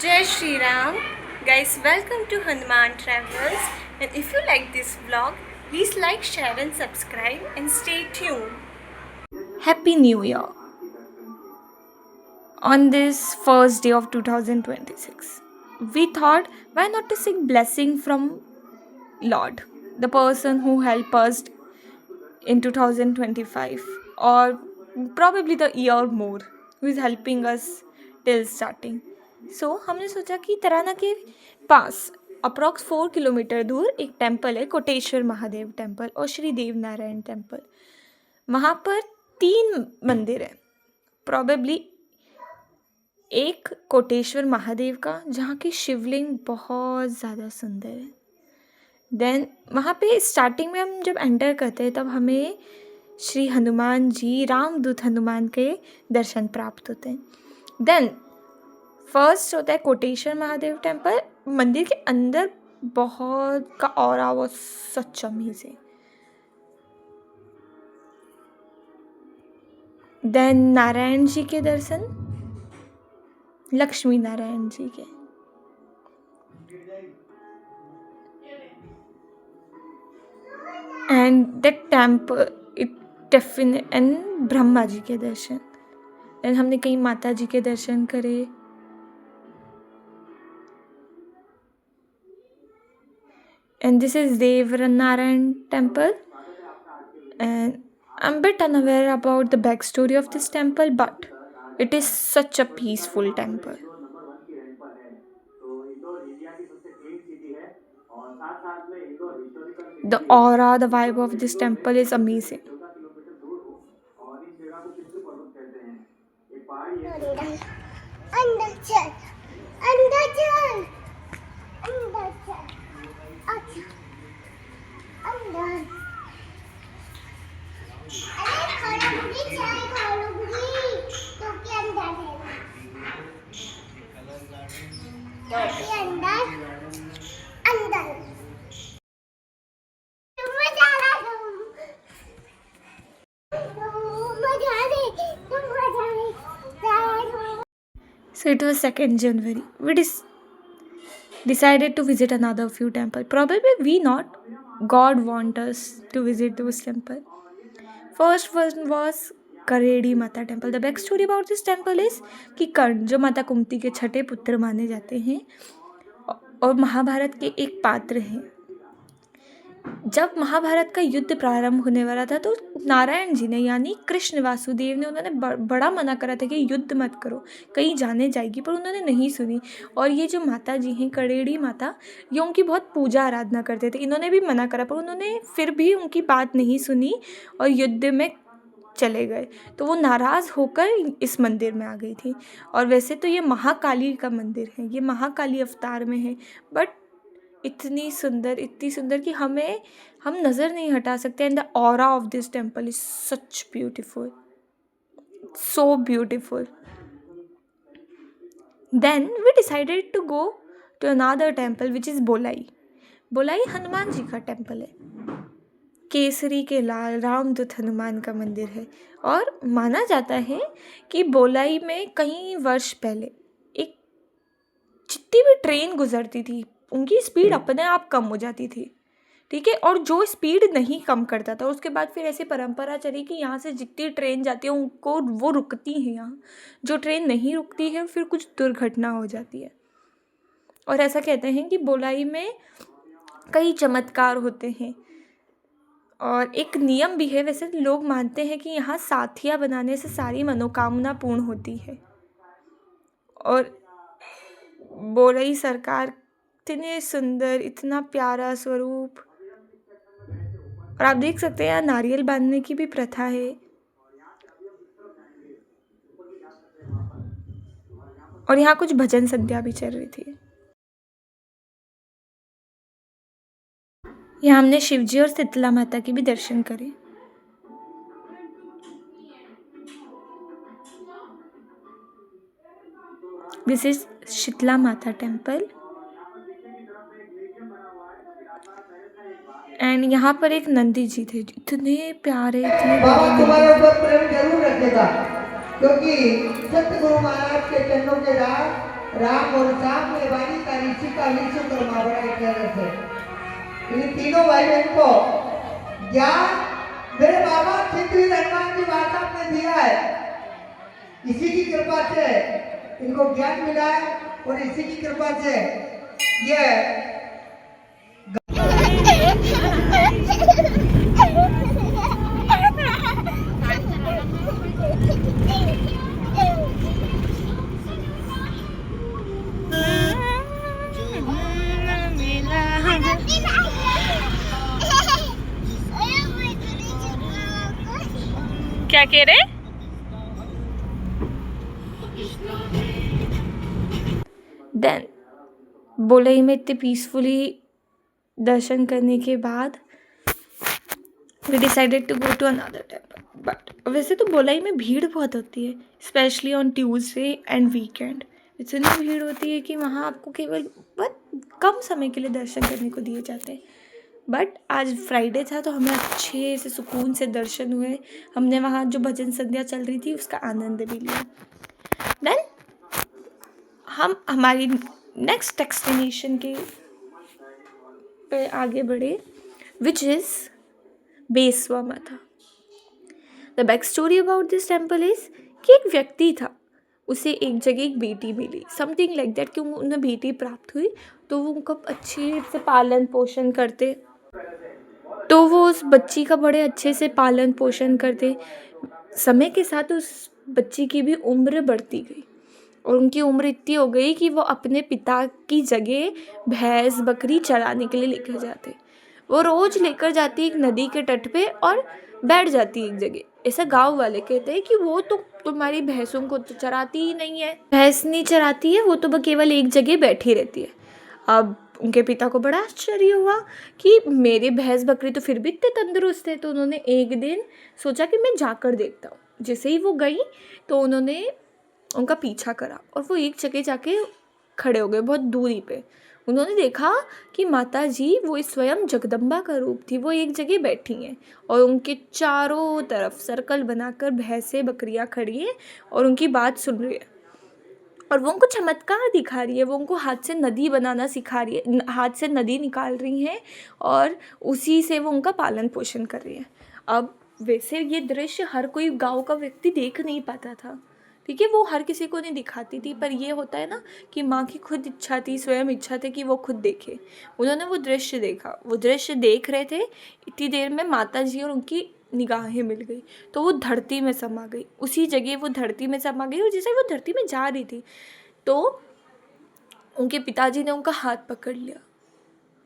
Jai Shri Ram. Guys, welcome to Hanuman Travels. And if you like this vlog, please like, share, and subscribe and stay tuned. Happy New Year on this first day of 2026. We thought, why not to seek blessing from Lord, the person who helped us in 2025, or probably the year more, who is helping us till starting. So हमने सोचा कि तराना के पास approx 4 kilometre दूर एक temple है, Koteshwar Mahadev temple और श्री देव Narayan temple. वहाँ पर 3 मंदिर है. प्रॉबेबली एक कोटेश्वर महादेव का, जहाँ की शिवलिंग बहुत ज़्यादा सुंदर है. देन वहाँ पे स्टार्टिंग में हम जब एंटर करते हैं तब हमें श्री हनुमान जी, रामदूत हनुमान के दर्शन प्राप्त होते हैं. देन फर्स्ट होता है कोटेश्वर महादेव टेम्पल. मंदिर के अंदर बहुत का ऑरा वो such amazing. Then Narayan ji के दर्शन, लक्ष्मी नारायण जी के. And that temple it definite and Brahma ji के दर्शन. देन हमने कई माता जी के दर्शन करे. And this is Devanarayan temple, and I'm a bit unaware about the backstory of this temple, but it is such a peaceful temple. The aura, the vibe of this temple is amazing. अंदर चल, अंदर चल, अंदर चल, अच्छा, अंदर. अरे खालूंगी, चाय खालूंगी, तो के अंदर है. तो के अंदर, अंदर. मजा आ रहा है. मजा आ रही, तुम मजा आ रही. So it was 2nd January. We decided to visit another few temples. Probably we not. God want us to visit those temples. First one was करेड़ी माता temple. The back story about this temple is कि कर्ण, जो माता कुंती के छठे पुत्र माने जाते हैं और महाभारत के एक पात्र हैं. जब महाभारत का युद्ध प्रारंभ होने वाला था तो नारायण जी ने, यानी कृष्ण वासुदेव ने, उन्होंने बड़ा मना करा था कि युद्ध मत करो, कहीं जाने जाएगी, पर उन्होंने नहीं सुनी. और ये जो माता जी हैं, करेड़ी माता, ये उनकी बहुत पूजा आराधना करते थे. इन्होंने भी मना करा पर उन्होंने फिर भी उनकी बात नहीं सुनी और युद्ध में चले गए. तो वो नाराज़ होकर इस मंदिर में आ गई थी. और वैसे तो ये महाकाली का मंदिर है, ये महाकाली अवतार में है, बट इतनी सुंदर कि हम नज़र नहीं हटा सकते. And the aura of this temple is such beautiful, so beautiful. Then we decided to go to another temple which is Bolai. Bolai Hanuman ji का टेम्पल है. केसरी के लाल रामदूत हनुमान का मंदिर है. और माना जाता है कि बोलाई में कई वर्ष पहले एक जितनी भी ट्रेन गुजरती थी, उनकी स्पीड अपने आप कम हो जाती थी. ठीक है. और जो स्पीड नहीं कम करता था, उसके बाद फिर ऐसी परंपरा चली कि यहाँ से जितनी ट्रेन जाती है उनको वो रुकती हैं. यहाँ जो ट्रेन नहीं रुकती है फिर कुछ दुर्घटना हो जाती है. और ऐसा कहते हैं कि बोलाई में कई चमत्कार होते हैं. और एक नियम भी है, वैसे लोग मानते हैं कि यहाँ साथिया बनाने से सारी मनोकामना पूर्ण होती है. और बोलई सरकार इतने सुंदर, इतना प्यारा स्वरूप. और आप देख सकते हैं यहाँ नारियल बांधने की भी प्रथा है. और यहाँ कुछ भजन संध्या भी चल रही थी. यहाँ हमने शिवजी और शीतला माता के भी दर्शन करे. दिस इज शीतला माता टेम्पल. एंड यहाँ पर एक नंदी जी थे, इतने प्यारे, इतने बाबा तुम्हारे ऊपर प्रेम जरूर रखेगा, क्योंकि सतगुरु महाराज के चरणों के दास राम और श्याम के बानी का ऋषि का विश्व कर्मा बड़ा एक है। इन तीनों भाई बहन को ज्ञान मेरे बाबा चित्तवी हनुमान जी वार्ता ने दिया है। इसी की कृपा से इनको ज्ञान मिला है और इसी की कृपा से ये क्या कह रहे? देन बोलई में इतने पीसफुली दर्शन करने के बाद we decided to go to another temple. But वैसे तो बोलई में भीड़ बहुत होती है, specially on Tuesday and weekend. इतनी भीड़ होती है कि वहाँ आपको केवल बहुत कम समय के लिए दर्शन करने को दिए जाते हैं। बट आज फ्राइडे था तो हमें अच्छे से सुकून से दर्शन हुए। हमने वहाँ जो भजन संध्या चल रही थी उसका आनंद भी लिया। देन हम हमारी नेक्स्ट डेस्टिनेशन के पे आगे बढ़े, विच इज़ बेसवा माता। The back story about this temple is कि एक व्यक्ति था, उसे एक जगह एक बेटी मिली, समथिंग लाइक दैट, कि उन्हें बेटी प्राप्त हुई तो वो उनका अच्छे से पालन पोषण करते, तो वो उस बच्ची का बड़े अच्छे से पालन पोषण करते। समय के साथ उस बच्ची की भी उम्र बढ़ती गई और उनकी उम्र इतनी हो गई कि वो अपने पिता की जगह भैंस बकरी चराने के लिए लेकर जाते। वो रोज़ लेकर जाती एक नदी के तट पे और बैठ जाती एक जगह। ऐसा गांव वाले कहते हैं कि वो तो तुम्हारी भैंसों को तो चराती ही नहीं है, भैंस नहीं चराती है, वो तो केवल एक जगह बैठी रहती है। अब उनके पिता को बड़ा आश्चर्य हुआ कि मेरे भैंस बकरी तो फिर भी इतने तंदुरुस्त है। तो उन्होंने एक दिन सोचा कि मैं जाकर देखता हूँ। जैसे ही वो गई तो उन्होंने उनका पीछा करा और वो एक जगह जाके खड़े हो गए, बहुत दूरी पे। उन्होंने देखा कि माता जी, वो स्वयं जगदम्बा का रूप थी, वो एक जगह बैठी हैं और उनके चारों तरफ सर्कल बनाकर भैंसें बकरियां खड़ी हैं और उनकी बात सुन रही है और वो उनको चमत्कार दिखा रही है। वो उनको हाथ से नदी बनाना सिखा रही है, हाथ से नदी निकाल रही हैं और उसी से वो उनका पालन पोषण कर रही है। अब वैसे ये दृश्य हर कोई गांव का व्यक्ति देख नहीं पाता था, ठीक है, वो हर किसी को नहीं दिखाती थी। पर ये होता है ना कि माँ की खुद इच्छा थी, स्वयं इच्छा थी कि वो खुद देखे। उन्होंने वो दृश्य देखा, वो दृश्य देख रहे थे। इतनी देर में माता जी और उनकी निगाहें मिल गई तो वो धरती में समा गई। उसी जगह वो धरती में समा गई और जैसे वो धरती में जा रही थी तो उनके पिताजी ने उनका हाथ पकड़ लिया।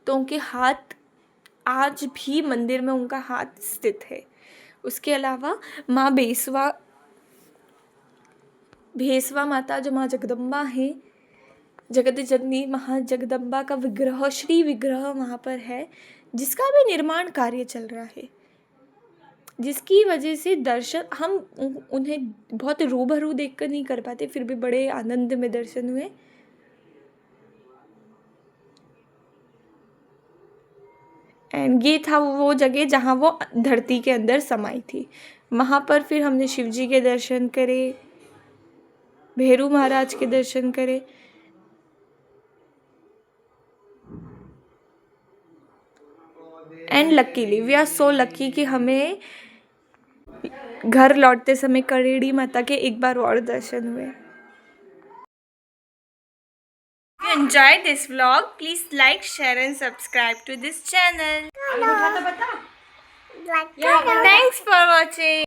तो उनके हाथ आज भी मंदिर में उनका हाथ स्थित है। उसके अलावा माँ भेसवा माता, जो माँ जगदम्बा है, जगत जननी महाजगदम्बा का विग्रह, श्री विग्रह वहाँ पर है, जिसका भी निर्माण कार्य चल रहा है, जिसकी वजह से दर्शन हम उन्हें बहुत रूबरू देखकर नहीं कर पाते, फिर भी बड़े आनंद में दर्शन हुए। एंड ये था वो जगह जहाँ वो धरती के अंदर समाई थी। वहाँ पर फिर हमने शिव जी के दर्शन करे, भैरू महाराज के दर्शन करे। And luckily we are so lucky कि हमें घर लौटते समय करेड़ी माता के एक बार और दर्शन हुए। If you enjoyed this vlog, please like, share and subscribe to this channel. Like, Thanks for watching.